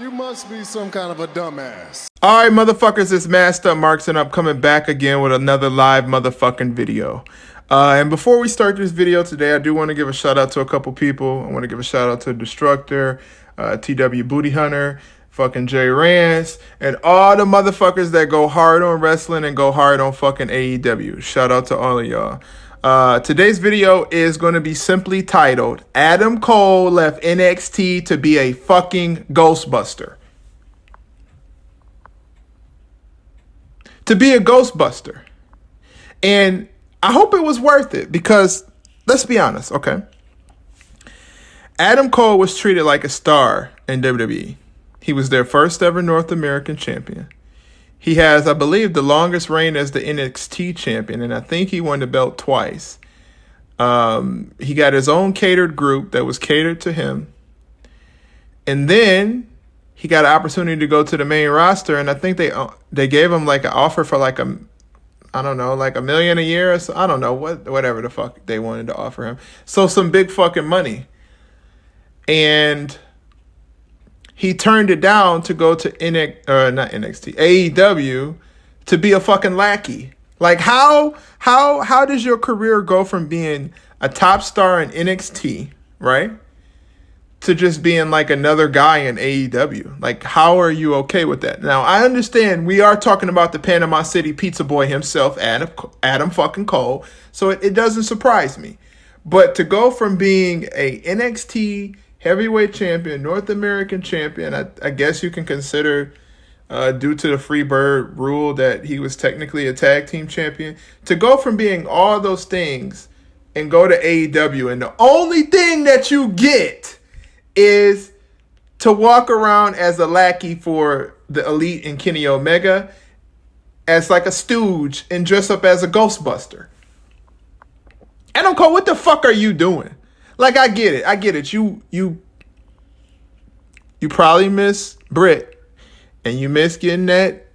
You must be some kind of a dumbass. All right, motherfuckers, it's Masked Up Marks, and I'm coming back again with another live motherfucking video. And before we start this video today, I do want to give a shout out to a couple people. I want to give a shout out to Destructor, TW Booty Hunter, fucking J Rance, and all the motherfuckers that go hard on wrestling and go hard on fucking AEW. Shout out to all of y'all. Today's video is going to be simply titled, Adam Cole left NXT to be a fucking Ghostbuster. To be a Ghostbuster. And I hope it was worth it because, let's be honest, okay? Adam Cole was treated like a star in WWE. He was their first ever North American champion. He has, I believe, the longest reign as the NXT champion, and I think he won the belt twice. He got his own catered group that was catered to him. And then he got an opportunity to go to the main roster, and I think they gave him like an offer for like I don't know, like $1 million a year or so. I don't know, whatever the fuck they wanted to offer him. So some big fucking money. And he turned it down to go to AEW to be a fucking lackey. Like how does your career go from being a top star in NXT, right, to just being like another guy in AEW? Like, how are you okay with that? Now, I understand we are talking about the Panama City pizza boy himself, Adam fucking Cole, so it doesn't surprise me. But to go from being a NXT heavyweight champion, North American champion, I guess you can consider, due to the free bird rule, that he was technically a tag team champion, to go from being all those things and go to AEW, and the only thing that you get is to walk around as a lackey for the Elite and Kenny Omega, as like a stooge, and dress up as a Ghostbuster. Adam Cole, what the fuck are you doing? Like, I get it. You probably miss Britt, and you miss getting that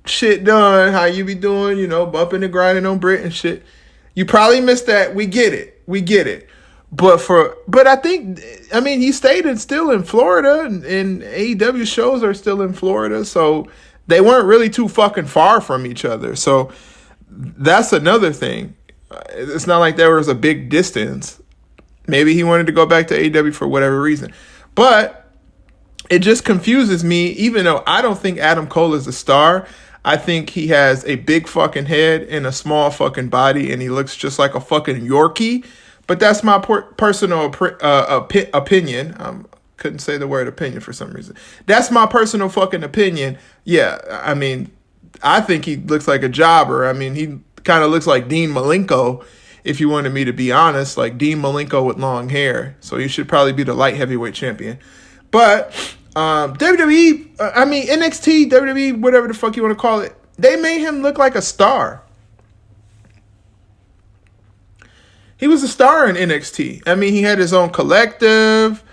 shit done, how you be doing, you know, bumping and grinding on Britt and shit. You probably miss that. We get it. But I think, I mean, he stayed still in Florida, and AEW shows are still in Florida, so they weren't really too fucking far from each other. So that's another thing. It's not like there was a big distance. Maybe he wanted to go back to AEW for whatever reason. But it just confuses me, even though I don't think Adam Cole is a star. I think he has a big fucking head and a small fucking body, and he looks just like a fucking Yorkie. But that's my personal opinion. Couldn't say the word opinion for some reason. That's my personal fucking opinion. Yeah, I mean, I think he looks like a jobber. I mean, he kind of looks like Dean Malenko, if you wanted me to be honest, like Dean Malenko with long hair. So he should probably be the light heavyweight champion. But WWE, I mean NXT, WWE, whatever the fuck you want to call it, they made him look like a star. He was a star in NXT. I mean, he had his own collective.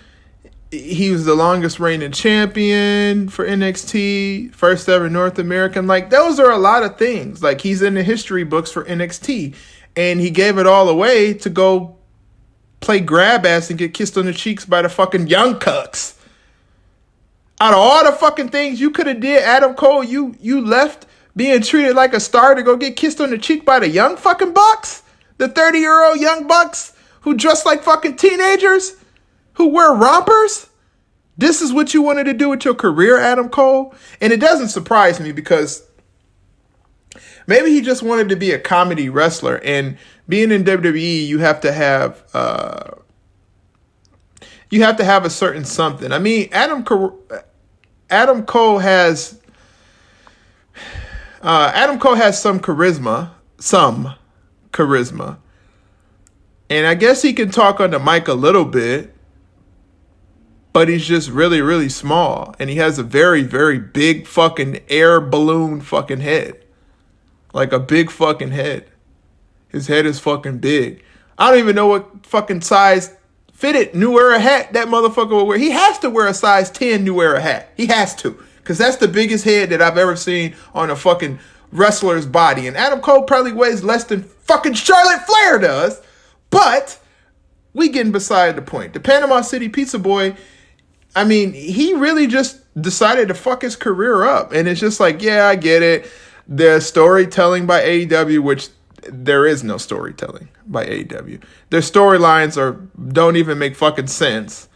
He was the longest reigning champion for NXT, first ever North American. Like, those are a lot of things. Like, he's in the history books for NXT. And he gave it all away to go play grab ass and get kissed on the cheeks by the fucking Young Cucks. Out of all the fucking things you could have did, Adam Cole, you left being treated like a star to go get kissed on the cheek by the Young fucking Bucks? The 30-year-old Young Bucks who dress like fucking teenagers? Who wear rompers? This is what you wanted to do with your career, Adam Cole? And it doesn't surprise me because maybe he just wanted to be a comedy wrestler, and being in WWE, you have to have a certain something. I mean, Adam Cole has some charisma, and I guess he can talk on the mic a little bit, but he's just really, really small, and he has a very, very big fucking air balloon fucking head. Like a big fucking head. His head is fucking big. I don't even know what fucking size fitted New Era hat that motherfucker will wear. He has to wear a size 10 New Era hat. He has to. Because that's the biggest head that I've ever seen on a fucking wrestler's body. And Adam Cole probably weighs less than fucking Charlotte Flair does. But we getting beside the point. The Panama City pizza boy, I mean, he really just decided to fuck his career up. And it's just like, yeah, I get it. There's storytelling by AEW, which there is no storytelling by AEW. Their storylines don't even make fucking sense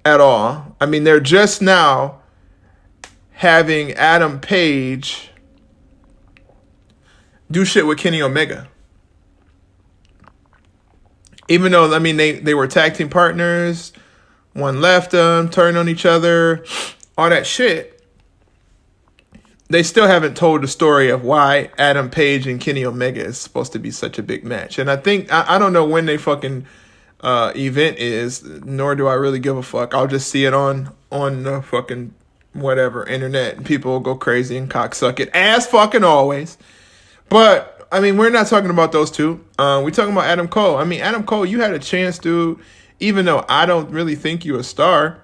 at all. I mean, they're just now having Adam Page do shit with Kenny Omega. Even though, I mean, they were tag team partners, one left them, turned on each other, all that shit. They still haven't told the story of why Adam Page and Kenny Omega is supposed to be such a big match. And I think, I don't know when they fucking event is, nor do I really give a fuck. I'll just see it on the fucking whatever, internet, and people will go crazy and cocksuck it, as fucking always. But, I mean, we're not talking about those two. We're talking about Adam Cole. I mean, Adam Cole, you had a chance, dude, even though I don't really think you a star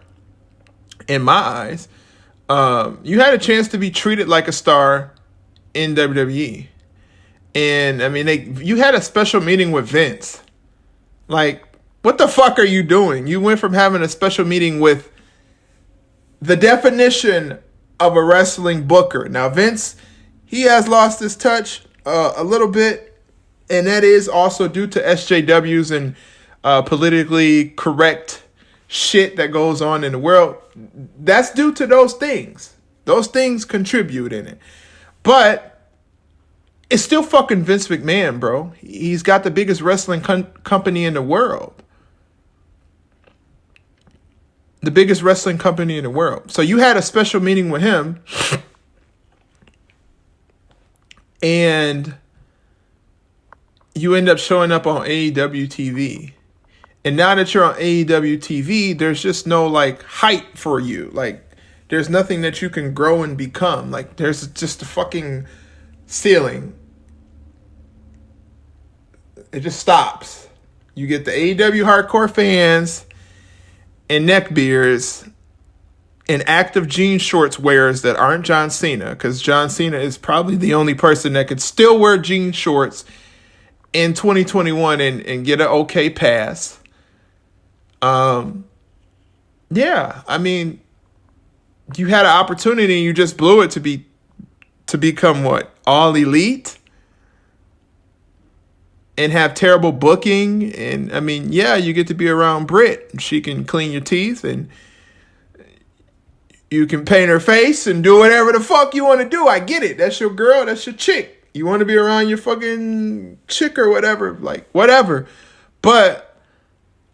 in my eyes. You had a chance to be treated like a star in WWE. And, I mean, you had a special meeting with Vince. Like, what the fuck are you doing? You went from having a special meeting with the definition of a wrestling booker. Now, Vince, he has lost his touch a little bit, and that is also due to SJWs and politically correct shit that goes on in the world. That's due to those things. Those things contribute in it. But it's still fucking Vince McMahon, bro. He's got the biggest wrestling company in the world. The biggest wrestling company in the world. So you had a special meeting with him. And you end up showing up on AEW TV. And now that you're on AEW TV, there's just no, like, hype for you. Like, there's nothing that you can grow and become. Like, there's just a fucking ceiling. It just stops. You get the AEW hardcore fans and neckbeards and active jean shorts wearers that aren't John Cena, because John Cena is probably the only person that could still wear jean shorts in 2021 and get an okay pass. Yeah, I mean, you had an opportunity and you just blew it to become what? All Elite? And have terrible booking. And I mean, yeah, you get to be around Britt. She can clean your teeth and you can paint her face and do whatever the fuck you want to do. I get it. That's your girl. That's your chick. You want to be around your fucking chick or whatever. Like, whatever. But,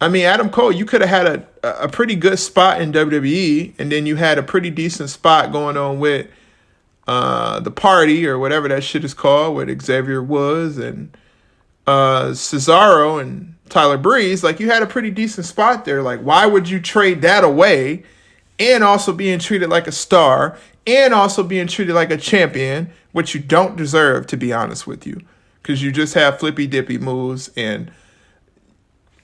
I mean, Adam Cole, you could have had a pretty good spot in WWE. And then you had a pretty decent spot going on with the Party or whatever that shit is called. With Xavier Woods and Cesaro and Tyler Breeze. Like, you had a pretty decent spot there. Like, why would you trade that away? And also being treated like a star, and also being treated like a champion, which you don't deserve, to be honest with you, because you just have flippy dippy moves, and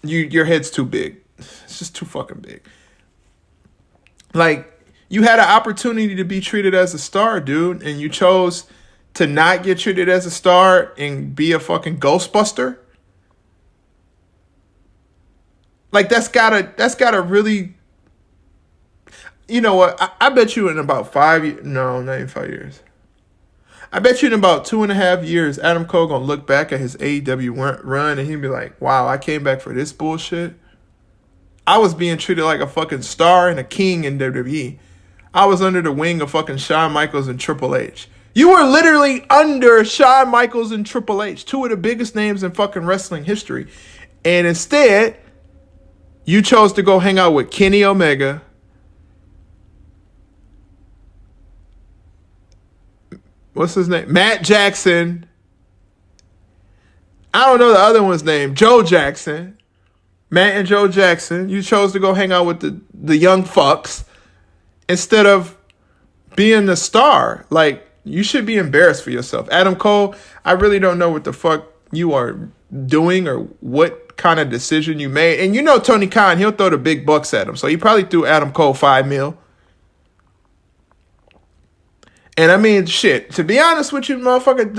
your head's too big. It's just too fucking big. Like, you had an opportunity to be treated as a star, dude, and you chose to not get treated as a star and be a fucking Ghostbuster. Like, that's gotta really. You know what? I bet you in about 5 years. No, not even 5 years. I bet you in about 2.5 years, Adam Cole gonna look back at his AEW run and he'd be like, wow, I came back for this bullshit. I was being treated like a fucking star and a king in WWE. I was under the wing of fucking Shawn Michaels and Triple H. You were literally under Shawn Michaels and Triple H, two of the biggest names in fucking wrestling history. And instead, you chose to go hang out with Kenny Omega, what's his name? Matt Jackson. I don't know the other one's name. Joe Jackson. Matt and Joe Jackson. You chose to go hang out with the young fucks instead of being the star. Like, you should be embarrassed for yourself. Adam Cole, I really don't know what the fuck you are doing or what kind of decision you made. And you know Tony Khan, he'll throw the big bucks at him. So he probably threw Adam Cole $5 million. And I mean, shit, to be honest with you, motherfucker,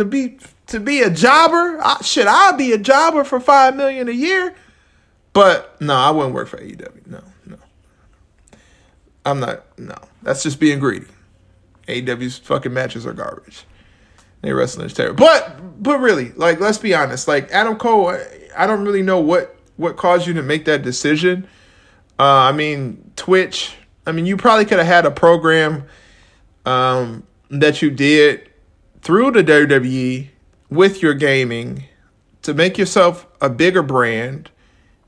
to be a jobber, I'll be a jobber for $5 million a year. But no, I wouldn't work for AEW. No. I'm not, no. That's just being greedy. AEW's fucking matches are garbage. They wrestling is terrible. But really, like, let's be honest. Like, Adam Cole, I don't really know what caused you to make that decision. I mean, Twitch, I mean, you probably could have had a program that you did through the WWE with your gaming to make yourself a bigger brand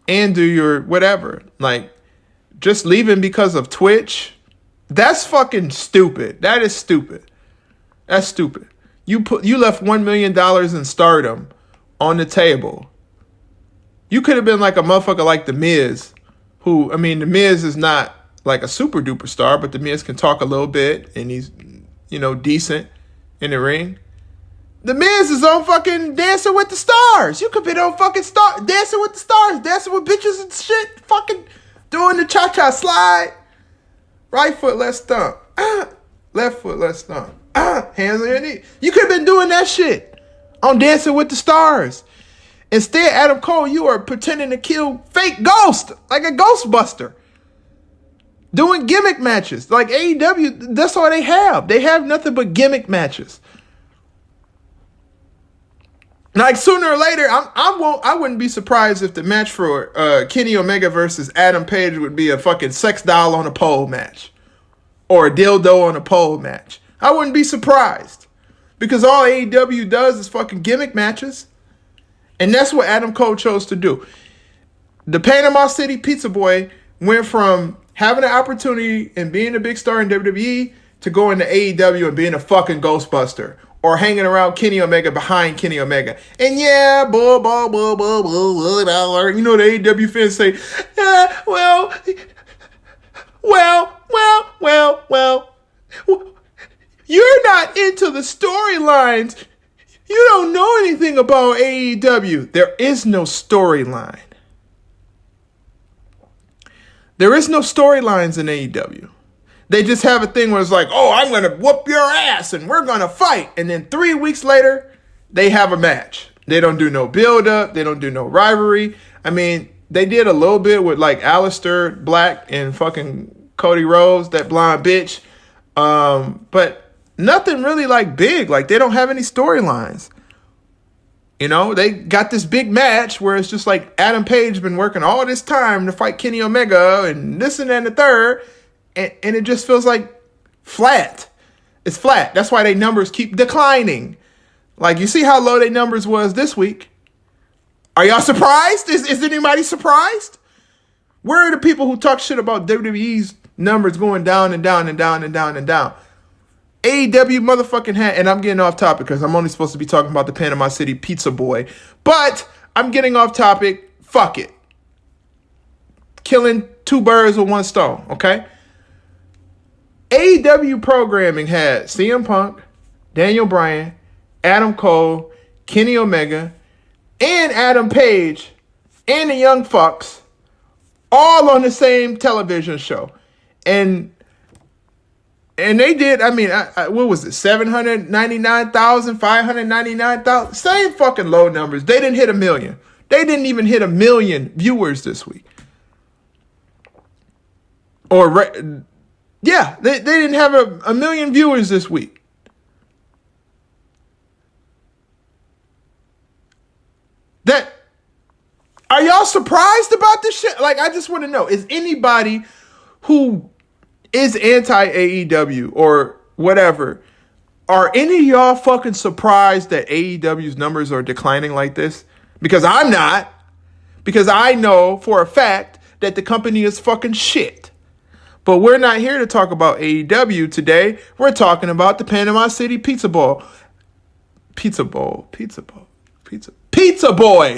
and do your whatever. Like, just leaving because of Twitch, that's fucking stupid. That is stupid. That's stupid. You left $1 million in Stardom on the table. You could have been like a motherfucker like The Miz, who, I mean, The Miz is not like a super duper star, but The Miz can talk a little bit and he's, you know, decent in the ring. The Miz is on fucking Dancing with the Stars. You could be on fucking Dancing with the Stars, dancing with bitches and shit, fucking doing the cha-cha slide. Right foot, let's stomp. Left foot, let's stomp. Hands on your knee. You could have been doing that shit on Dancing with the Stars. Instead, Adam Cole, you are pretending to kill fake ghosts, like a Ghostbuster. Doing gimmick matches. Like AEW, that's all they have. They have nothing but gimmick matches. Like, sooner or later, I wouldn't be surprised if the match for Kenny Omega versus Adam Page would be a fucking sex doll on a pole match. Or a dildo on a pole match. I wouldn't be surprised. Because all AEW does is fucking gimmick matches. And that's what Adam Cole chose to do. The Panama City Pizza Boy went from having an opportunity and being a big star in WWE to going to AEW and being a fucking Ghostbuster. Or hanging around Kenny Omega behind Kenny Omega. And yeah, you know the AEW fans say, well, you're not into the storylines. You don't know anything about AEW. There is no storyline. There is no storylines in AEW. They just have a thing where it's like, oh, I'm going to whoop your ass and we're going to fight. And then 3 weeks later, they have a match. They don't do no build-up. They don't do no rivalry. I mean, they did a little bit with like Aleister Black and fucking Cody Rhodes, that blonde bitch. But nothing really like big. Like, they don't have any storylines. You know, they got this big match where it's just like Adam Page been working all this time to fight Kenny Omega and this and that and the third. And it just feels like flat. It's flat. That's why their numbers keep declining. Like, you see how low their numbers was this week? Are y'all surprised? Is anybody surprised? Where are the people who talk shit about WWE's numbers going down and down and down and down and down? AEW motherfucking hat, and I'm getting off topic because I'm only supposed to be talking about the Panama City Pizza Boy. But I'm getting off topic. Fuck it. Killing two birds with one stone, okay? AEW programming had CM Punk, Daniel Bryan, Adam Cole, Kenny Omega, and Adam Page, and the Young Fucks, all on the same television show. And they did, I mean, what was it, 799,000, 599,000? Same fucking low numbers. They didn't hit 1 million. They didn't even hit 1 million viewers this week. Yeah, they didn't have a million viewers this week. Are y'all surprised about this shit? Like, I just want to know, is anybody who is anti-AEW or whatever, are any of y'all fucking surprised that AEW's numbers are declining like this? Because I'm not. Because I know for a fact that the company is fucking shit. But we're not here to talk about AEW today. We're talking about the Panama City Pizza Bowl. Pizza Boy.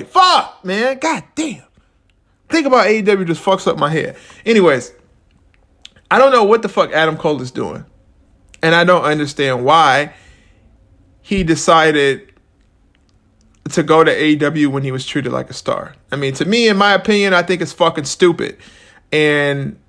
Fuck, man. God damn. Think about AEW just fucks up my head. Anyways, I don't know what the fuck Adam Cole is doing. And I don't understand why he decided to go to AEW when he was treated like a star. I mean, to me, in my opinion, I think it's fucking stupid. And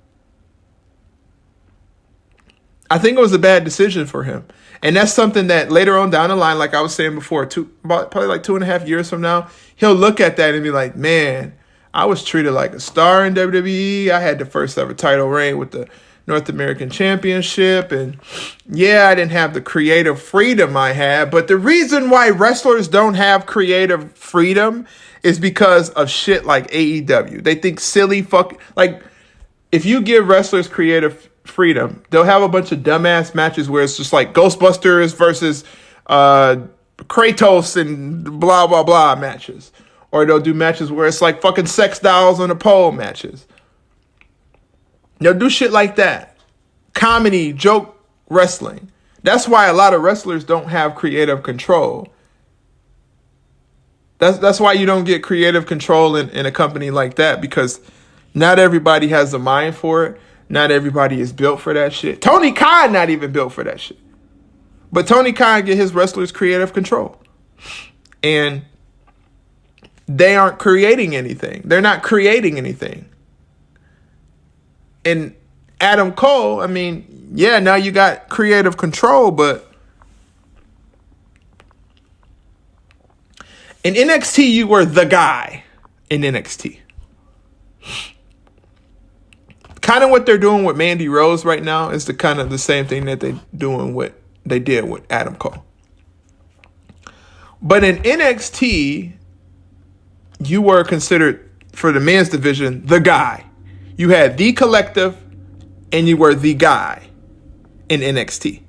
I think it was a bad decision for him. And that's something that later on down the line, like I was saying before, probably like 2.5 years from now, he'll look at that and be like, man, I was treated like a star in WWE. I had the first ever title reign with the North American Championship. And yeah, I didn't have the creative freedom I had. But the reason why wrestlers don't have creative freedom is because of shit like AEW. They think silly like, if you give wrestlers creative freedom, they'll have a bunch of dumbass matches where it's just like Ghostbusters versus Kratos and blah, blah, blah matches. Or they'll do matches where it's like fucking sex dolls on a pole matches. They'll do shit like that. Comedy, joke wrestling. That's why a lot of wrestlers don't have creative control. That's why you don't get creative control in a company like that, because not everybody has the mind for it. Not everybody is built for that shit. Tony Khan not even built for that shit. But Tony Khan get his wrestlers creative control. And they aren't creating anything. They're not creating anything. And Adam Cole, I mean, yeah, now you got creative control, but in NXT, you were the guy in NXT. Kind of what they're doing with Mandy Rose right now is the kind of the same thing that they did with Adam Cole. But in NXT, you were considered, for the men's division, the guy. You had the collective, and you were the guy in NXT.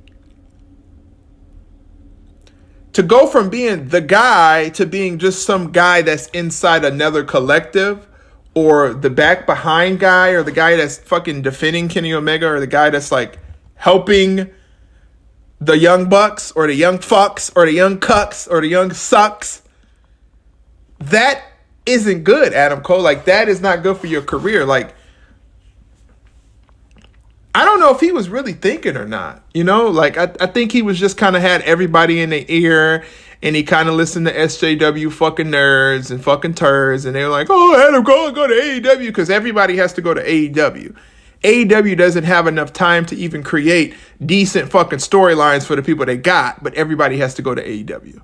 To go from being the guy to being just some guy that's inside another collective, or the back behind guy, or the guy that's fucking defending Kenny Omega, or the guy that's like helping the young bucks, or the young fucks, or the young cucks, or the young sucks, that isn't good, Adam Cole. Like, that is not good for your career. Like, I don't know if he was really thinking or not, you know? Like, I think he was just kind of had everybody in the ear, and he kind of listened to SJW fucking nerds and fucking turds, and they were like, oh, Adam Cole, go to AEW, because everybody has to go to AEW. AEW doesn't have enough time to even create decent fucking storylines for the people they got, but everybody has to go to AEW.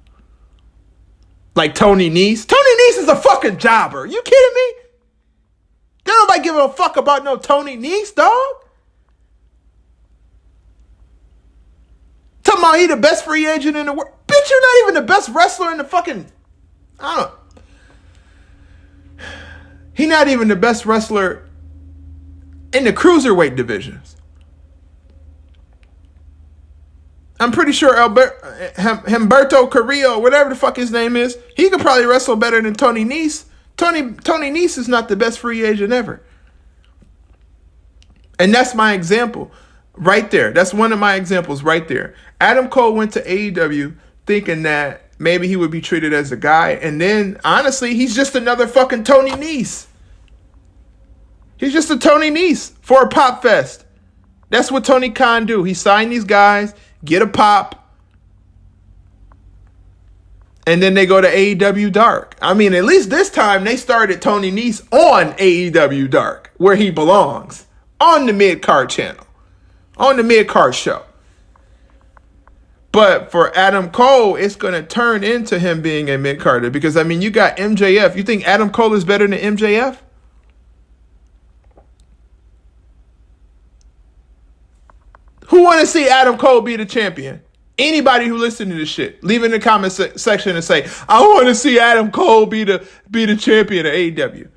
Like Tony Nese. Tony Nese is a fucking jobber. You kidding me? Don't nobody give a fuck about no Tony Nese, dog. Talking about he the best free agent in the world. Bitch, you're not even the best wrestler in the fucking... He not even the best wrestler in the cruiserweight divisions. I'm pretty sure Humberto Carrillo, whatever the fuck his name is, he could probably wrestle better than Tony Nese. Tony Nese is not the best free agent ever. And that's my example right there. That's one of my examples right there. Adam Cole went to AEW thinking that maybe he would be treated as a guy. And then, honestly, he's just another fucking Tony Nese. He's just a Tony Nese for a pop fest. That's what Tony Khan do. He signed these guys, get a pop, and then they go to AEW Dark. I mean, at least this time they started Tony Nese on AEW Dark, where he belongs, on the mid-card channel, on the mid-card show. But for Adam Cole, it's going to turn into him being a mid-carder, because, I mean, you got MJF. You think Adam Cole is better than MJF? Who want to see Adam Cole be the champion? Anybody who listens to this shit, leave it in the comment section and say, I want to see Adam Cole be the champion of AEW.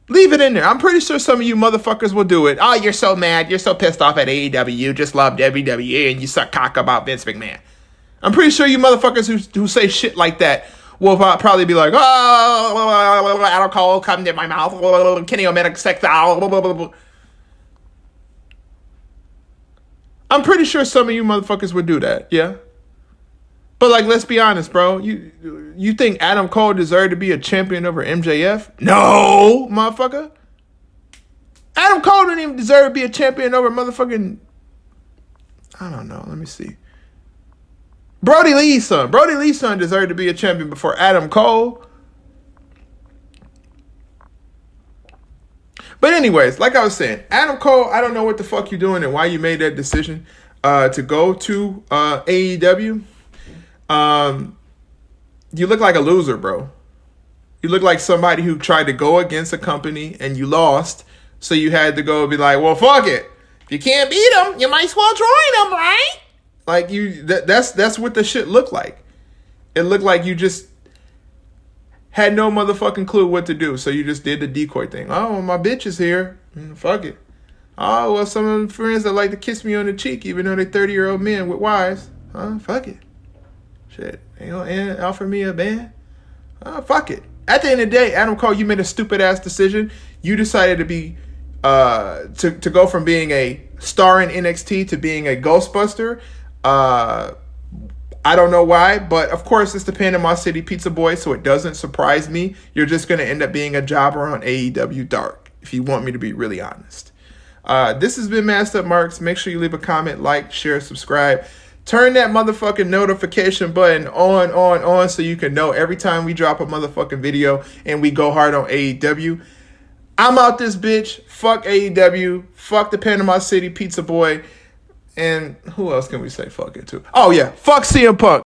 Leave it in there. I'm pretty sure some of you motherfuckers will do it. Oh, you're so mad. You're so pissed off at AEW. You just love WWE and you suck cock about Vince McMahon. I'm pretty sure you motherfuckers who say shit like that will probably be like, oh, Adam Cole, come to my mouth. Kenny Omega, sex. I'm pretty sure some of you motherfuckers would do that, yeah? But, like, let's be honest, bro. You think Adam Cole deserved to be a champion over MJF? No, motherfucker. Adam Cole didn't even deserve to be a champion over motherfucking... I don't know. Let me see. Brody Lee's son. Brody Lee's son deserved to be a champion before Adam Cole. But anyways, like I was saying, Adam Cole, I don't know what the fuck you're doing and why you made that decision to go to AEW. You look like a loser, bro. You look like somebody who tried to go against a company and you lost. So you had to go and be like, well, fuck it. If you can't beat them, you might as well join them, right? Like that's what the shit looked like. It looked like you just had no motherfucking clue what to do, so you just did the decoy thing. Oh, my bitch is here. Fuck it. Oh, well, some of the friends that like to kiss me on the cheek, even though they're 30-year-old men with wives. Fuck it. Shit. They gonna offer me a band? Fuck it. At the end of the day, Adam Cole, you made a stupid ass decision. You decided to be to go from being a star in NXT to being a Ghostbuster. I don't know why, but of course it's the Panama City Pizza Boy, so it doesn't surprise me. You're just going to end up being a jobber on AEW Dark, if you want me to be really honest. This has been Masked Up Marks. Make sure you leave a comment, like, share, subscribe. Turn that motherfucking notification button on so you can know every time we drop a motherfucking video and we go hard on AEW. I'm out this bitch. Fuck AEW. Fuck the Panama City Pizza Boy. And who else can we say fuck it to? Oh, yeah. Fuck CM Punk.